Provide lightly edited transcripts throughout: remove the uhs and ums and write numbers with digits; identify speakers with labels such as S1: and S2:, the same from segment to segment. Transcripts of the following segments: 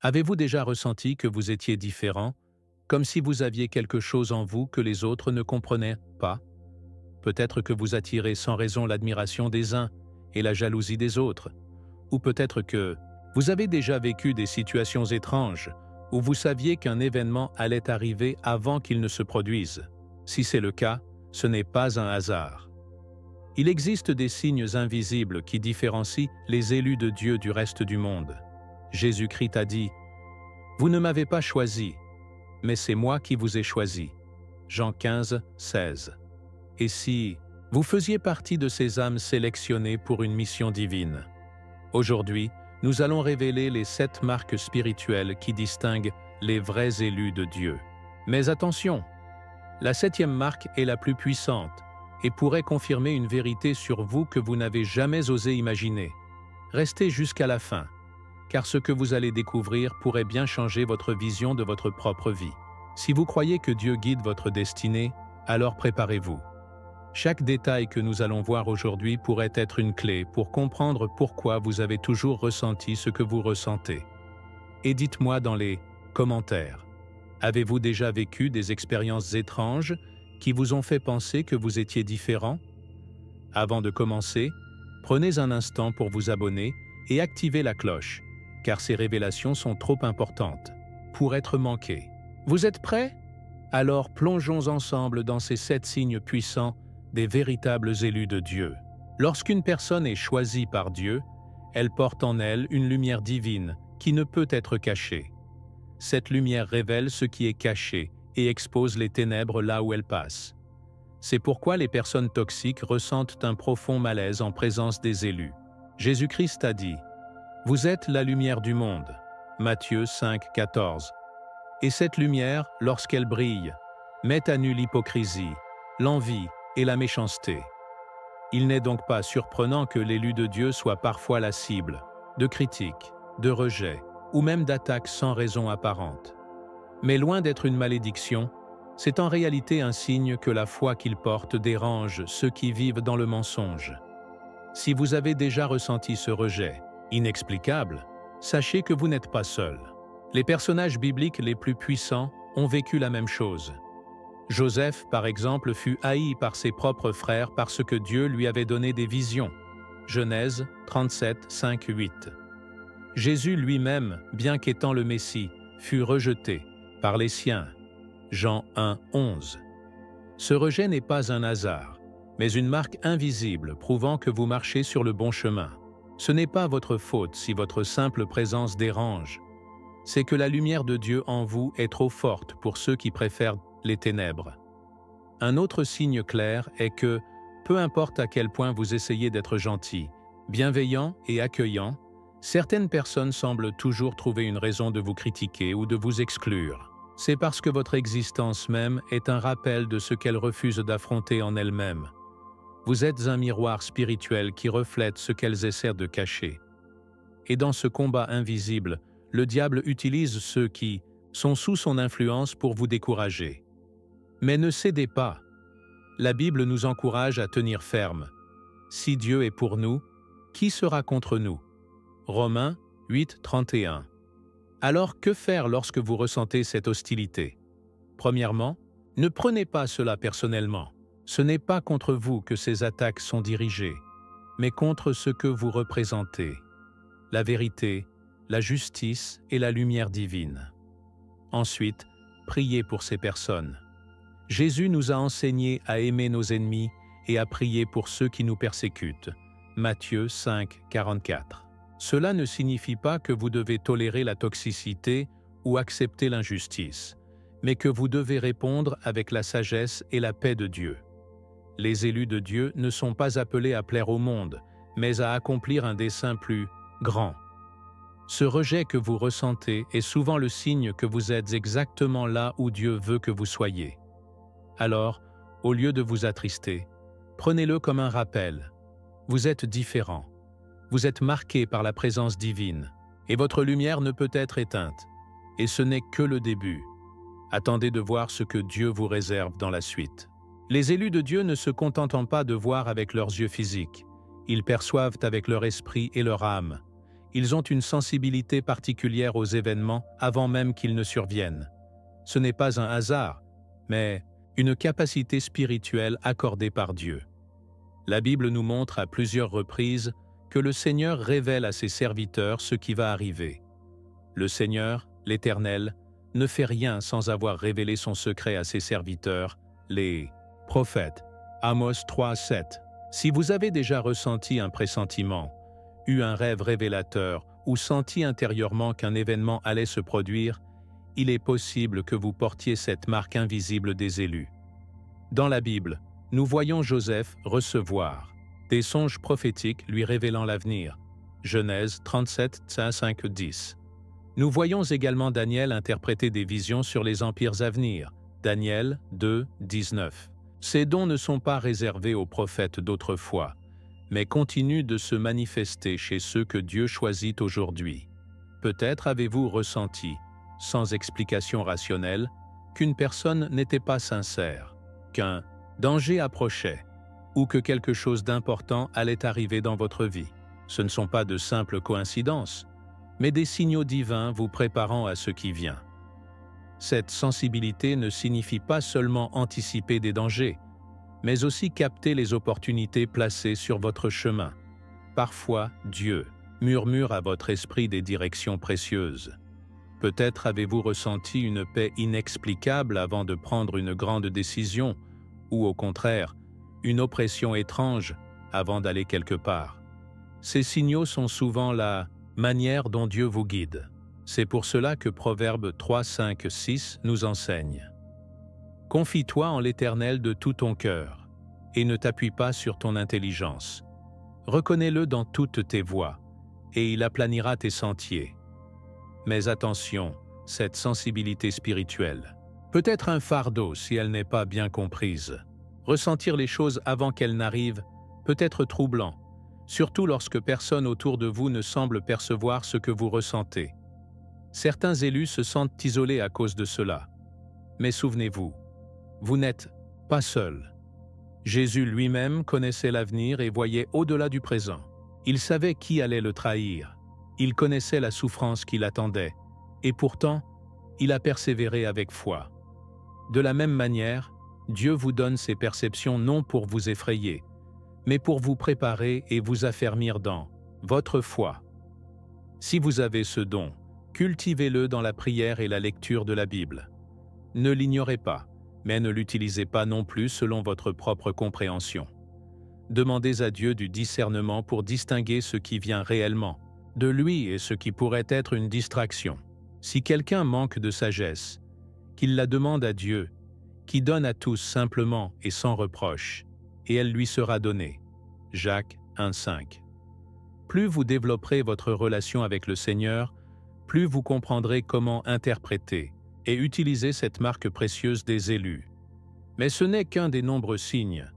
S1: Avez-vous déjà ressenti que vous étiez différent, comme si vous aviez quelque chose en vous que les autres ne comprenaient pas? Peut-être que vous attirez sans raison l'admiration des uns et la jalousie des autres. Ou peut-être que vous avez déjà vécu des situations étranges où vous saviez qu'un événement allait arriver avant qu'il ne se produise. Si c'est le cas, ce n'est pas un hasard. Il existe des signes invisibles qui différencient les élus de Dieu du reste du monde. Jésus-Christ a dit « Vous ne m'avez pas choisi, mais c'est moi qui vous ai choisi. » Jean 15, 16. Et si vous faisiez partie de ces âmes sélectionnées pour une mission divine? Aujourd'hui, nous allons révéler les 7 marques spirituelles qui distinguent les vrais élus de Dieu. Mais attention, la 7e marque est la plus puissante et pourrait confirmer une vérité sur vous que vous n'avez jamais osé imaginer. Restez jusqu'à la fin, car ce que vous allez découvrir pourrait bien changer votre vision de votre propre vie. Si vous croyez que Dieu guide votre destinée, alors préparez-vous. Chaque détail que nous allons voir aujourd'hui pourrait être une clé pour comprendre pourquoi vous avez toujours ressenti ce que vous ressentez. Et dites-moi dans les commentaires, avez-vous déjà vécu des expériences étranges qui vous ont fait penser que vous étiez différent? Avant de commencer, prenez un instant pour vous abonner et activer la cloche, car ces révélations sont trop importantes pour être manquées. Vous êtes prêts? Alors plongeons ensemble dans ces 7 signes puissants des véritables élus de Dieu. Lorsqu'une personne est choisie par Dieu, elle porte en elle une lumière divine qui ne peut être cachée. Cette lumière révèle ce qui est caché et expose les ténèbres là où elle passe. C'est pourquoi les personnes toxiques ressentent un profond malaise en présence des élus. Jésus-Christ a dit « Vous êtes la lumière du monde » Matthieu 5, 14. Et cette lumière, lorsqu'elle brille, met à nu l'hypocrisie, l'envie et la méchanceté. Il n'est donc pas surprenant que l'élu de Dieu soit parfois la cible de critiques, de rejets ou même d'attaques sans raison apparente. Mais loin d'être une malédiction, c'est en réalité un signe que la foi qu'il porte dérange ceux qui vivent dans le mensonge. Si vous avez déjà ressenti ce rejet inexplicable, sachez que vous n'êtes pas seul. Les personnages bibliques les plus puissants ont vécu la même chose. Joseph, par exemple, fut haï par ses propres frères parce que Dieu lui avait donné des visions. Genèse 37, 5, 8. Jésus lui-même, bien qu'étant le Messie, fut rejeté par les siens. Jean 1, 11. Ce rejet n'est pas un hasard, mais une marque invisible prouvant que vous marchez sur le bon chemin. Ce n'est pas votre faute si votre simple présence dérange. C'est que la lumière de Dieu en vous est trop forte pour ceux qui préfèrent les ténèbres. Un autre signe clair est que, peu importe à quel point vous essayez d'être gentil, bienveillant et accueillant, certaines personnes semblent toujours trouver une raison de vous critiquer ou de vous exclure. C'est parce que votre existence même est un rappel de ce qu'elles refusent d'affronter en elles-mêmes. Vous êtes un miroir spirituel qui reflète ce qu'elles essaient de cacher. Et dans ce combat invisible, le diable utilise ceux qui sont sous son influence pour vous décourager. Mais ne cédez pas. La Bible nous encourage à tenir ferme. Si Dieu est pour nous, qui sera contre nous? Romains 8, 31. Alors que faire lorsque vous ressentez cette hostilité? Premièrement, ne prenez pas cela personnellement. Ce n'est pas contre vous que ces attaques sont dirigées, mais contre ce que vous représentez. La vérité, la justice et la lumière divine. Ensuite, priez pour ces personnes. Jésus nous a enseigné à aimer nos ennemis et à prier pour ceux qui nous persécutent. Matthieu 5, 44. Cela ne signifie pas que vous devez tolérer la toxicité ou accepter l'injustice, mais que vous devez répondre avec la sagesse et la paix de Dieu. Les élus de Dieu ne sont pas appelés à plaire au monde, mais à accomplir un dessein plus grand. Ce rejet que vous ressentez est souvent le signe que vous êtes exactement là où Dieu veut que vous soyez. Alors, au lieu de vous attrister, prenez-le comme un rappel. Vous êtes différent. Vous êtes marqué par la présence divine, et votre lumière ne peut être éteinte. Et ce n'est que le début. Attendez de voir ce que Dieu vous réserve dans la suite. Les élus de Dieu ne se contentent pas de voir avec leurs yeux physiques. Ils perçoivent avec leur esprit et leur âme. Ils ont une sensibilité particulière aux événements avant même qu'ils ne surviennent. Ce n'est pas un hasard, mais une capacité spirituelle accordée par Dieu. La Bible nous montre à plusieurs reprises que le Seigneur révèle à ses serviteurs ce qui va arriver. Le Seigneur, l'Éternel, ne fait rien sans avoir révélé son secret à ses serviteurs, les prophètes. Amos 3:7. Si vous avez déjà ressenti un pressentiment, eu un rêve révélateur ou senti intérieurement qu'un événement allait se produire, il est possible que vous portiez cette marque invisible des élus. Dans la Bible, nous voyons Joseph recevoir des songes prophétiques lui révélant l'avenir. Genèse 37, 5-10. Nous voyons également Daniel interpréter des visions sur les empires à venir. Daniel 2, 19. Ces dons ne sont pas réservés aux prophètes d'autrefois, mais continuent de se manifester chez ceux que Dieu choisit aujourd'hui. Peut-être avez-vous ressenti, sans explication rationnelle, qu'une personne n'était pas sincère, qu'un danger approchait, ou que quelque chose d'important allait arriver dans votre vie. Ce ne sont pas de simples coïncidences, mais des signaux divins vous préparant à ce qui vient. Cette sensibilité ne signifie pas seulement anticiper des dangers, mais aussi capter les opportunités placées sur votre chemin. Parfois, Dieu murmure à votre esprit des directions précieuses. Peut-être avez-vous ressenti une paix inexplicable avant de prendre une grande décision, ou au contraire, une oppression étrange avant d'aller quelque part. Ces signaux sont souvent la manière dont Dieu vous guide. C'est pour cela que Proverbe 3, 5, 6 nous enseigne. Confie-toi en l'Éternel de tout ton cœur, et ne t'appuie pas sur ton intelligence. Reconnais-le dans toutes tes voies, et il aplanira tes sentiers. Mais attention, cette sensibilité spirituelle peut être un fardeau si elle n'est pas bien comprise. Ressentir les choses avant qu'elles n'arrivent peut être troublant, surtout lorsque personne autour de vous ne semble percevoir ce que vous ressentez. Certains élus se sentent isolés à cause de cela. Mais souvenez-vous, vous n'êtes pas seul. Jésus lui-même connaissait l'avenir et voyait au-delà du présent. Il savait qui allait le trahir. Il connaissait la souffrance qui l'attendait. Et pourtant, il a persévéré avec foi. De la même manière, Dieu vous donne ces perceptions non pour vous effrayer, mais pour vous préparer et vous affermir dans votre foi. Si vous avez ce don, cultivez-le dans la prière et la lecture de la Bible. Ne l'ignorez pas, mais ne l'utilisez pas non plus selon votre propre compréhension. Demandez à Dieu du discernement pour distinguer ce qui vient réellement de lui et ce qui pourrait être une distraction. Si quelqu'un manque de sagesse, qu'il la demande à Dieu, qui donne à tous simplement et sans reproche, et elle lui sera donnée. Jacques 1,5. Plus vous développerez votre relation avec le Seigneur, plus vous comprendrez comment interpréter et utiliser cette marque précieuse des élus. Mais ce n'est qu'un des nombreux signes.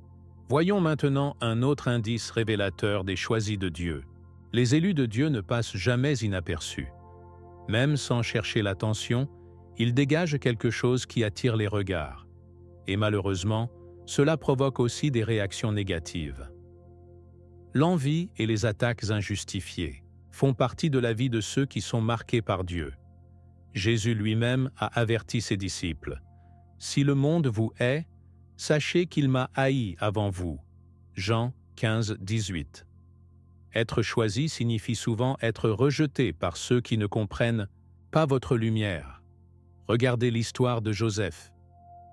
S1: Voyons maintenant un autre indice révélateur des choisis de Dieu. Les élus de Dieu ne passent jamais inaperçus. Même sans chercher l'attention, ils dégagent quelque chose qui attire les regards. Et malheureusement, cela provoque aussi des réactions négatives. L'envie et les attaques injustifiées font partie de la vie de ceux qui sont marqués par Dieu. Jésus lui-même a averti ses disciples. « Si le monde vous hait, sachez qu'il m'a haï avant vous. » Jean 15, 18. Être choisi signifie souvent être rejeté par ceux qui ne comprennent pas votre lumière. Regardez l'histoire de Joseph.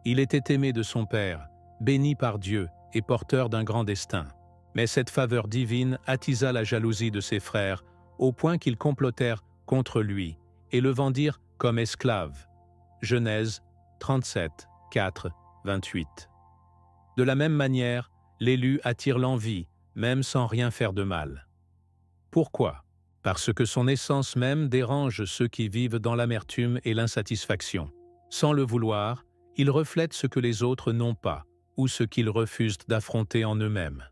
S1: Il était aimé de son père, béni par Dieu et porteur d'un grand destin. Mais cette faveur divine attisa la jalousie de ses frères au point qu'ils complotèrent contre lui et le vendirent comme esclave. Genèse 37, 4, 28. De la même manière, l'élu attire l'envie, même sans rien faire de mal. Pourquoi? Parce que son essence même dérange ceux qui vivent dans l'amertume et l'insatisfaction. Sans le vouloir, il reflète ce que les autres n'ont pas ou ce qu'ils refusent d'affronter en eux-mêmes.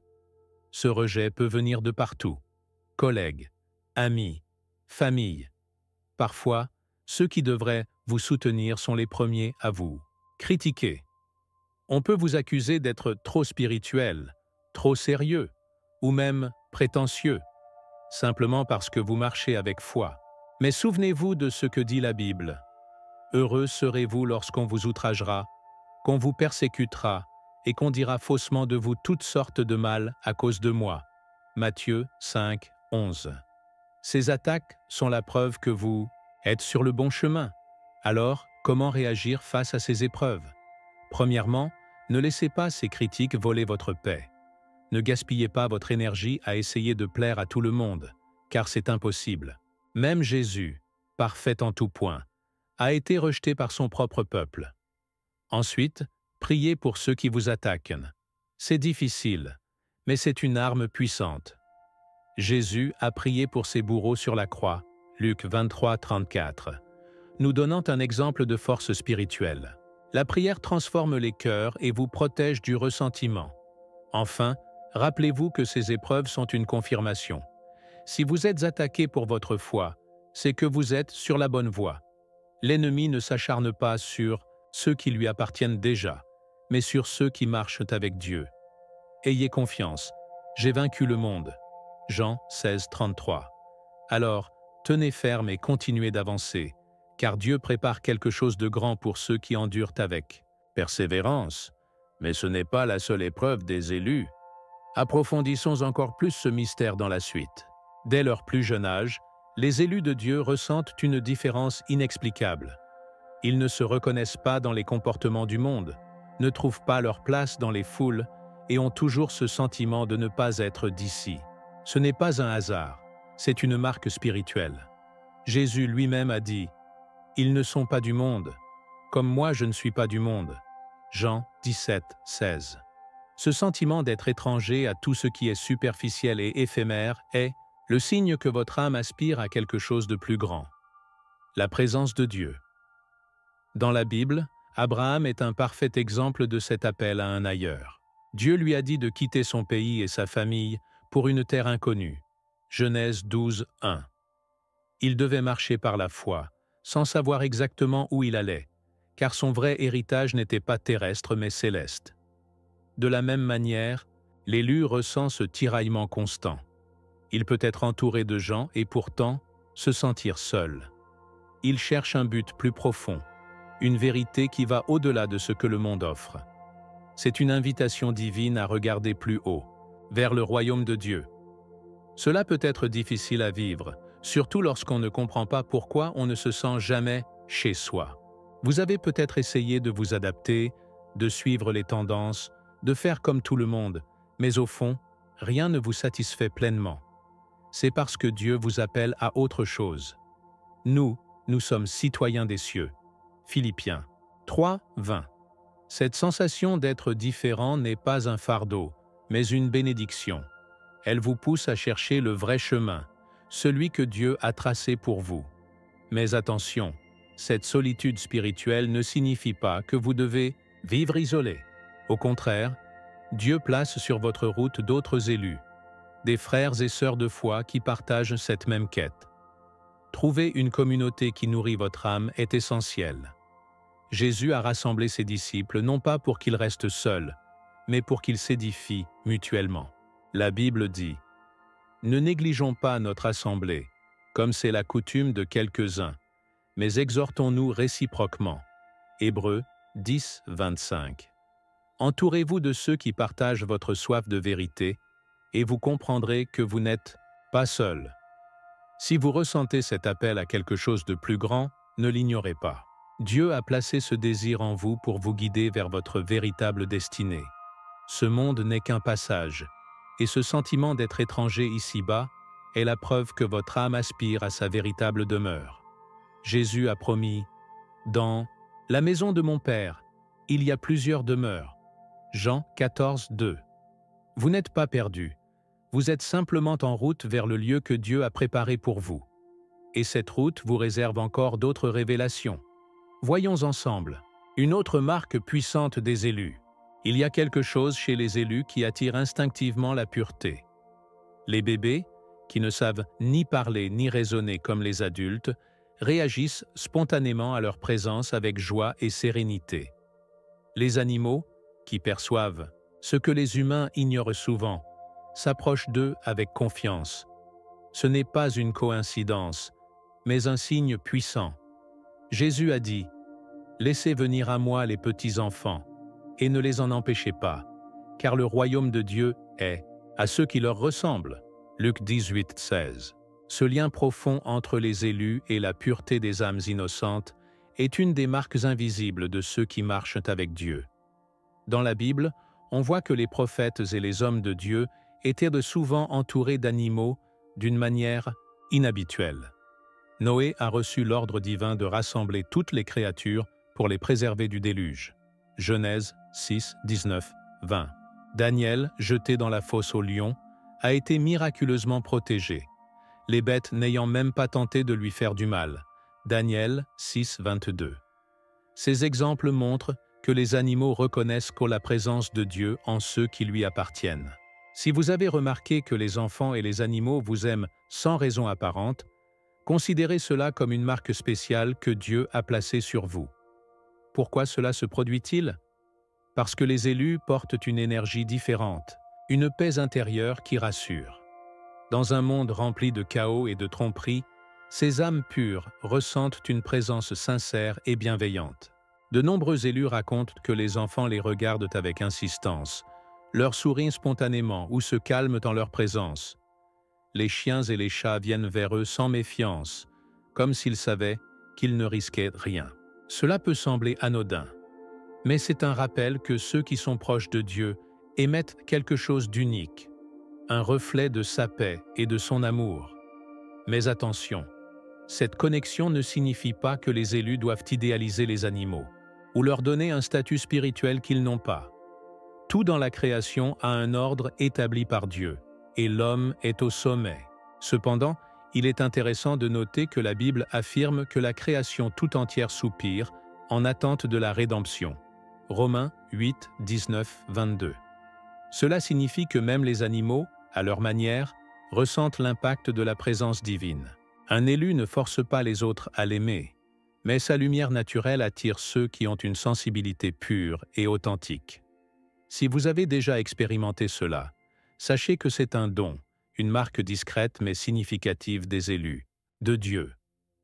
S1: Ce rejet peut venir de partout. Collègues, amis, famille. Parfois, ceux qui devraient vous soutenir sont les premiers à vous critiquer. On peut vous accuser d'être trop spirituel, trop sérieux ou même prétentieux. simplement parce que vous marchez avec foi. Mais souvenez-vous de ce que dit la Bible. Heureux serez-vous lorsqu'on vous outragera, qu'on vous persécutera et qu'on dira faussement de vous toutes sortes de mal à cause de moi. Matthieu 5, 11. Ces attaques sont la preuve que vous êtes sur le bon chemin. Alors, comment réagir face à ces épreuves? Premièrement, ne laissez pas ces critiques voler votre paix. Ne gaspillez pas votre énergie à essayer de plaire à tout le monde, car c'est impossible. Même Jésus, parfait en tout point, a été rejeté par son propre peuple. Ensuite, priez pour ceux qui vous attaquent. C'est difficile, mais c'est une arme puissante. Jésus a prié pour ses bourreaux sur la croix, Luc 23, 34, nous donnant un exemple de force spirituelle. La prière transforme les cœurs et vous protège du ressentiment. Enfin, rappelez-vous que ces épreuves sont une confirmation. Si vous êtes attaqué pour votre foi, c'est que vous êtes sur la bonne voie. L'ennemi ne s'acharne pas sur ceux qui lui appartiennent déjà, mais sur ceux qui marchent avec Dieu. Ayez confiance, j'ai vaincu le monde. Jean 16, 33. Alors, tenez ferme et continuez d'avancer, car Dieu prépare quelque chose de grand pour ceux qui endurent avec persévérance. Mais ce n'est pas la seule épreuve des élus. Approfondissons encore plus ce mystère dans la suite. Dès leur plus jeune âge, les élus de Dieu ressentent une différence inexplicable. Ils ne se reconnaissent pas dans les comportements du monde, ne trouvent pas leur place dans les foules et ont toujours ce sentiment de ne pas être d'ici. Ce n'est pas un hasard, c'est une marque spirituelle. Jésus lui-même a dit « Ils ne sont pas du monde, comme moi je ne suis pas du monde ». Jean 17, 16. Ce sentiment d'être étranger à tout ce qui est superficiel et éphémère est le signe que votre âme aspire à quelque chose de plus grand. La présence de Dieu. Dans la Bible, Abraham est un parfait exemple de cet appel à un ailleurs. Dieu lui a dit de quitter son pays et sa famille pour une terre inconnue. Genèse 12, 1. Il devait marcher par la foi, sans savoir exactement où il allait, car son vrai héritage n'était pas terrestre mais céleste. De la même manière, l'élu ressent ce tiraillement constant. Il peut être entouré de gens et pourtant se sentir seul. Il cherche un but plus profond, une vérité qui va au-delà de ce que le monde offre. C'est une invitation divine à regarder plus haut, vers le royaume de Dieu. Cela peut être difficile à vivre, surtout lorsqu'on ne comprend pas pourquoi on ne se sent jamais chez soi. Vous avez peut-être essayé de vous adapter, de suivre les tendances, de faire comme tout le monde, mais au fond, rien ne vous satisfait pleinement. C'est parce que Dieu vous appelle à autre chose. Nous sommes citoyens des cieux. Philippiens 3, 20. Cette sensation d'être différent n'est pas un fardeau, mais une bénédiction. Elle vous pousse à chercher le vrai chemin, celui que Dieu a tracé pour vous. Mais attention, cette solitude spirituelle ne signifie pas que vous devez vivre isolé. Au contraire, Dieu place sur votre route d'autres élus, des frères et sœurs de foi qui partagent cette même quête. Trouver une communauté qui nourrit votre âme est essentiel. Jésus a rassemblé ses disciples non pas pour qu'ils restent seuls, mais pour qu'ils s'édifient mutuellement. La Bible dit « Ne négligeons pas notre assemblée, comme c'est la coutume de quelques-uns, mais exhortons-nous réciproquement. » Hébreux 10, 25. Entourez-vous de ceux qui partagent votre soif de vérité, et vous comprendrez que vous n'êtes pas seul. Si vous ressentez cet appel à quelque chose de plus grand, ne l'ignorez pas. Dieu a placé ce désir en vous pour vous guider vers votre véritable destinée. Ce monde n'est qu'un passage, et ce sentiment d'être étranger ici-bas est la preuve que votre âme aspire à sa véritable demeure. Jésus a promis « Dans la maison de mon Père, il y a plusieurs demeures. » Jean 14, 2. Vous n'êtes pas perdu. Vous êtes simplement en route vers le lieu que Dieu a préparé pour vous. Et cette route vous réserve encore d'autres révélations. Voyons ensemble. Une autre marque puissante des élus. Il y a quelque chose chez les élus qui attire instinctivement la pureté. Les bébés, qui ne savent ni parler ni raisonner comme les adultes, réagissent spontanément à leur présence avec joie et sérénité. Les animaux, qui perçoivent ce que les humains ignorent souvent, s'approchent d'eux avec confiance. Ce n'est pas une coïncidence, mais un signe puissant. Jésus a dit « Laissez venir à moi les petits-enfants, et ne les en empêchez pas, car le royaume de Dieu est à ceux qui leur ressemblent. » Luc 18, 16. Ce lien profond entre les élus et la pureté des âmes innocentes est une des marques invisibles de ceux qui marchent avec Dieu. Dans la Bible, on voit que les prophètes et les hommes de Dieu étaient de souvent entourés d'animaux d'une manière inhabituelle. Noé a reçu l'ordre divin de rassembler toutes les créatures pour les préserver du déluge. Genèse 6, 19, 20. Daniel, jeté dans la fosse aux lions, a été miraculeusement protégé, les bêtes n'ayant même pas tenté de lui faire du mal. Daniel 6, 22. Ces exemples montrent que les animaux reconnaissent la présence de Dieu en ceux qui lui appartiennent. Si vous avez remarqué que les enfants et les animaux vous aiment sans raison apparente, considérez cela comme une marque spéciale que Dieu a placée sur vous. Pourquoi cela se produit-il? Parce que les élus portent une énergie différente, une paix intérieure qui rassure. Dans un monde rempli de chaos et de tromperies, ces âmes pures ressentent une présence sincère et bienveillante. De nombreux élus racontent que les enfants les regardent avec insistance, leur sourient spontanément ou se calment en leur présence. Les chiens et les chats viennent vers eux sans méfiance, comme s'ils savaient qu'ils ne risquaient rien. Cela peut sembler anodin, mais c'est un rappel que ceux qui sont proches de Dieu émettent quelque chose d'unique, un reflet de sa paix et de son amour. Mais attention, cette connexion ne signifie pas que les élus doivent idéaliser les animaux ou leur donner un statut spirituel qu'ils n'ont pas. Tout dans la création a un ordre établi par Dieu, et l'homme est au sommet. Cependant, il est intéressant de noter que la Bible affirme que la création tout entière soupire en attente de la rédemption. Romains 8, 19, 22. Cela signifie que même les animaux, à leur manière, ressentent l'impact de la présence divine. Un élu ne force pas les autres à l'aimer, mais sa lumière naturelle attire ceux qui ont une sensibilité pure et authentique. Si vous avez déjà expérimenté cela, sachez que c'est un don, une marque discrète mais significative des élus, de Dieu.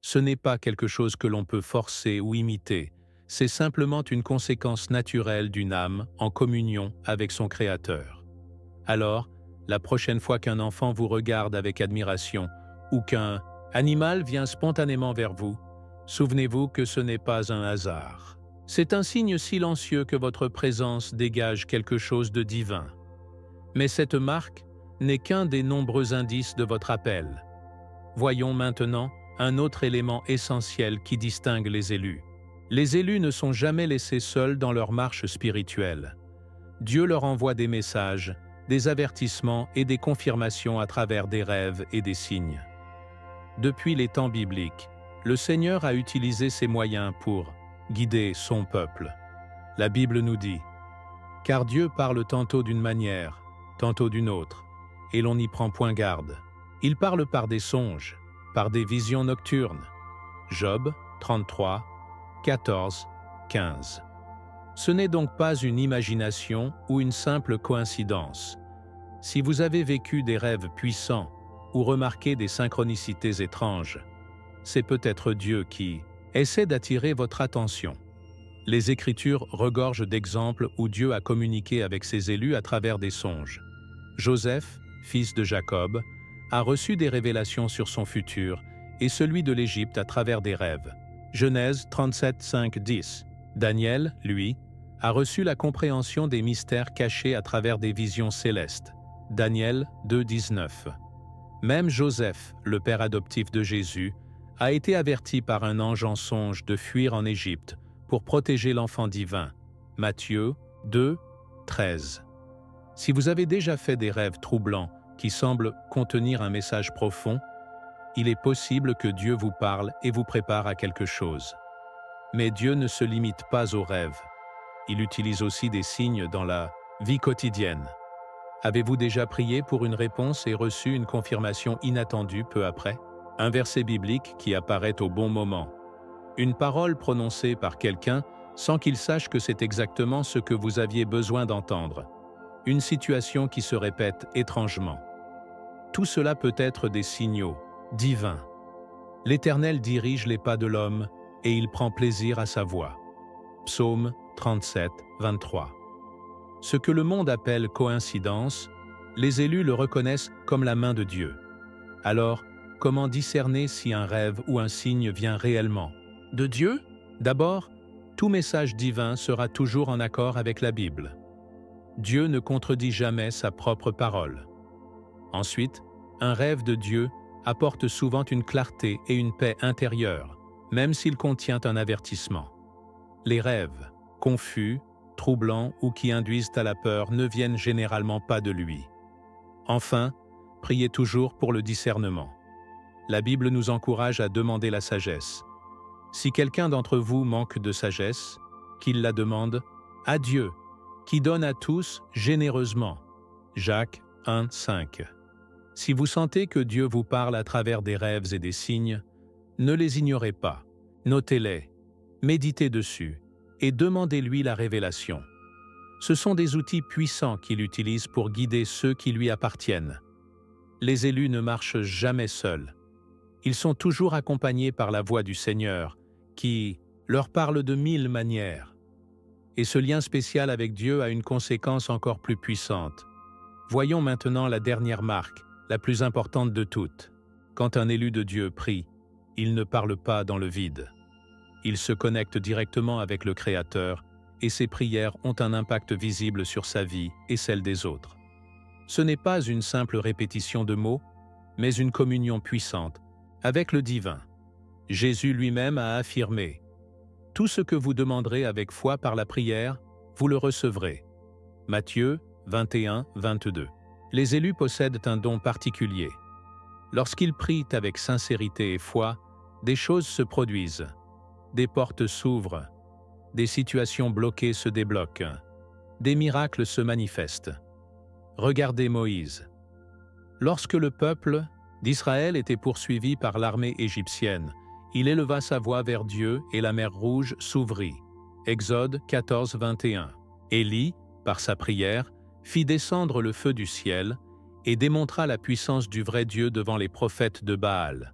S1: Ce n'est pas quelque chose que l'on peut forcer ou imiter, c'est simplement une conséquence naturelle d'une âme en communion avec son Créateur. Alors, la prochaine fois qu'un enfant vous regarde avec admiration ou qu'un animal vient spontanément vers vous, souvenez-vous que ce n'est pas un hasard. C'est un signe silencieux que votre présence dégage quelque chose de divin. Mais cette marque n'est qu'un des nombreux indices de votre appel. Voyons maintenant un autre élément essentiel qui distingue les élus. Les élus ne sont jamais laissés seuls dans leur marche spirituelle. Dieu leur envoie des messages, des avertissements et des confirmations à travers des rêves et des signes. Depuis les temps bibliques, le Seigneur a utilisé ces moyens pour guider son peuple. La Bible nous dit « Car Dieu parle tantôt d'une manière, tantôt d'une autre, et l'on n'y prend point garde. Il parle par des songes, par des visions nocturnes. » Job 33, 14, 15. Ce n'est donc pas une imagination ou une simple coïncidence. Si vous avez vécu des rêves puissants ou remarqué des synchronicités étranges, c'est peut-être Dieu qui essaie d'attirer votre attention. Les Écritures regorgent d'exemples où Dieu a communiqué avec ses élus à travers des songes. Joseph, fils de Jacob, a reçu des révélations sur son futur et celui de l'Égypte à travers des rêves. Genèse 37, 5, 10. Daniel, lui, a reçu la compréhension des mystères cachés à travers des visions célestes. Daniel 2, 19. Même Joseph, le père adoptif de Jésus, a été averti par un ange en songe de fuir en Égypte pour protéger l'enfant divin. Matthieu 2, 13. Si vous avez déjà fait des rêves troublants qui semblent contenir un message profond, il est possible que Dieu vous parle et vous prépare à quelque chose. Mais Dieu ne se limite pas aux rêves. Il utilise aussi des signes dans la vie quotidienne. Avez-vous déjà prié pour une réponse et reçu une confirmation inattendue peu après? Un verset biblique qui apparaît au bon moment. Une parole prononcée par quelqu'un sans qu'il sache que c'est exactement ce que vous aviez besoin d'entendre. Une situation qui se répète étrangement. Tout cela peut être des signaux divins. L'Éternel dirige les pas de l'homme et il prend plaisir à sa voie. Psaume 37, 23. Ce que le monde appelle coïncidence, les élus le reconnaissent comme la main de Dieu. Alors, comment discerner si un rêve ou un signe vient réellement de Dieu? D'abord, tout message divin sera toujours en accord avec la Bible. Dieu ne contredit jamais sa propre parole. Ensuite, un rêve de Dieu apporte souvent une clarté et une paix intérieure, même s'il contient un avertissement. Les rêves, confus, troublants ou qui induisent à la peur ne viennent généralement pas de lui. Enfin, priez toujours pour le discernement. La Bible nous encourage à demander la sagesse. Si quelqu'un d'entre vous manque de sagesse, qu'il la demande à Dieu, qui donne à tous généreusement. Jacques 1, 5. Si vous sentez que Dieu vous parle à travers des rêves et des signes, ne les ignorez pas, notez-les, méditez dessus et demandez-lui la révélation. Ce sont des outils puissants qu'il utilise pour guider ceux qui lui appartiennent. Les élus ne marchent jamais seuls. Ils sont toujours accompagnés par la voix du Seigneur, qui leur parle de 1000 manières. Et ce lien spécial avec Dieu a une conséquence encore plus puissante. Voyons maintenant la dernière marque, la plus importante de toutes. Quand un élu de Dieu prie, il ne parle pas dans le vide. Il se connecte directement avec le Créateur et ses prières ont un impact visible sur sa vie et celle des autres. Ce n'est pas une simple répétition de mots, mais une communion puissante avec le divin. Jésus lui-même a affirmé « Tout ce que vous demanderez avec foi par la prière, vous le recevrez. » Matthieu 21, 22. Les élus possèdent un don particulier. Lorsqu'ils prient avec sincérité et foi, des choses se produisent. Des portes s'ouvrent. Des situations bloquées se débloquent. Des miracles se manifestent. Regardez Moïse. Lorsque le peuple d'Israël était poursuivi par l'armée égyptienne, il éleva sa voix vers Dieu et la mer Rouge s'ouvrit. Exode 14, 21. Élie, par sa prière, fit descendre le feu du ciel et démontra la puissance du vrai Dieu devant les prophètes de Baal.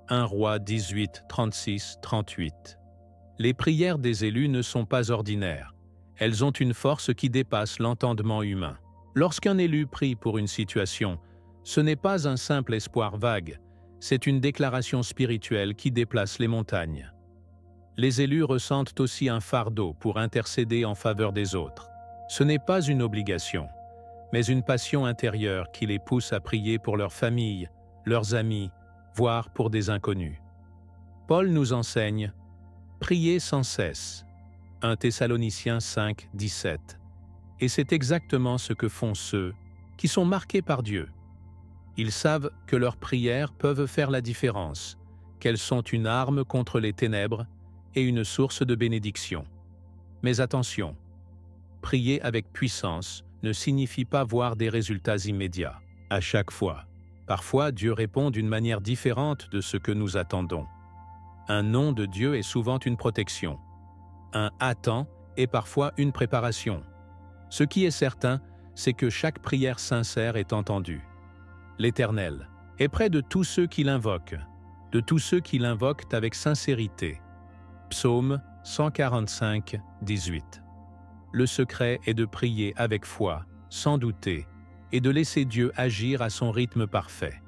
S1: 1 Roi 18, 36, 38. Les prières des élus ne sont pas ordinaires. Elles ont une force qui dépasse l'entendement humain. Lorsqu'un élu prie pour une situation, ce n'est pas un simple espoir vague, c'est une déclaration spirituelle qui déplace les montagnes. Les élus ressentent aussi un fardeau pour intercéder en faveur des autres. Ce n'est pas une obligation, mais une passion intérieure qui les pousse à prier pour leur famille, leurs amis, voire pour des inconnus. Paul nous enseigne « Priez sans cesse » 1 Thessaloniciens 5, 17. Et c'est exactement ce que font ceux qui sont marqués par Dieu. Ils savent que leurs prières peuvent faire la différence, qu'elles sont une arme contre les ténèbres et une source de bénédiction. Mais attention, prier avec puissance ne signifie pas voir des résultats immédiats. À chaque fois, parfois Dieu répond d'une manière différente de ce que nous attendons. Un non de Dieu est souvent une protection. Un « attends » est parfois une préparation. Ce qui est certain, c'est que chaque prière sincère est entendue. L'Éternel est près de tous ceux qui l'invoquent, avec sincérité. Psaume 145, 18. Le secret est de prier avec foi, sans douter, et de laisser Dieu agir à son rythme parfait.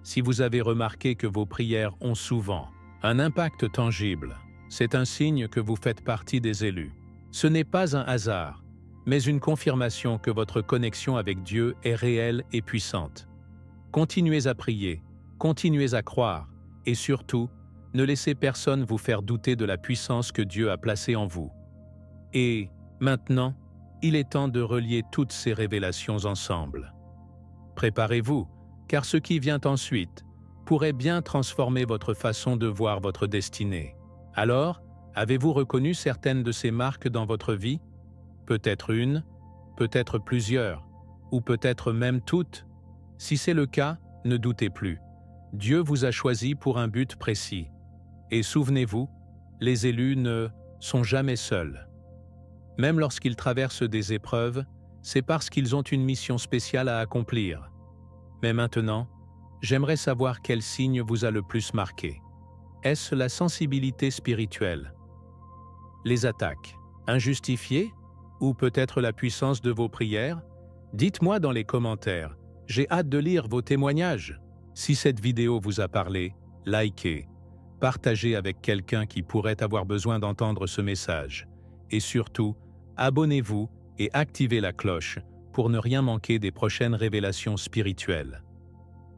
S1: Si vous avez remarqué que vos prières ont souvent un impact tangible, c'est un signe que vous faites partie des élus. Ce n'est pas un hasard, mais une confirmation que votre connexion avec Dieu est réelle et puissante. Continuez à prier, continuez à croire, et surtout, ne laissez personne vous faire douter de la puissance que Dieu a placée en vous. Et, maintenant, il est temps de relier toutes ces révélations ensemble. Préparez-vous, car ce qui vient ensuite pourrait bien transformer votre façon de voir votre destinée. Alors, avez-vous reconnu certaines de ces marques dans votre vie? Peut-être une, peut-être plusieurs, ou peut-être même toutes. Si c'est le cas, ne doutez plus. Dieu vous a choisi pour un but précis. Et souvenez-vous, les élus ne sont jamais seuls. Même lorsqu'ils traversent des épreuves, c'est parce qu'ils ont une mission spéciale à accomplir. Mais maintenant, j'aimerais savoir quel signe vous a le plus marqué. Est-ce la sensibilité spirituelle? Les attaques, injustifiées? Ou peut-être la puissance de vos prières? Dites-moi dans les commentaires. J'ai hâte de lire vos témoignages. Si cette vidéo vous a parlé, likez, partagez avec quelqu'un qui pourrait avoir besoin d'entendre ce message. Et surtout, abonnez-vous et activez la cloche pour ne rien manquer des prochaines révélations spirituelles.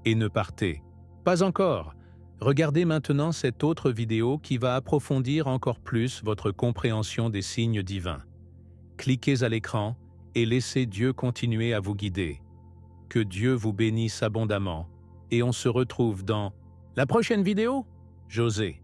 S1: Et ne partez pas encore. Regardez maintenant cette autre vidéo qui va approfondir encore plus votre compréhension des signes divins. Cliquez à l'écran et laissez Dieu continuer à vous guider. Que Dieu vous bénisse abondamment et on se retrouve dans la prochaine vidéo. José.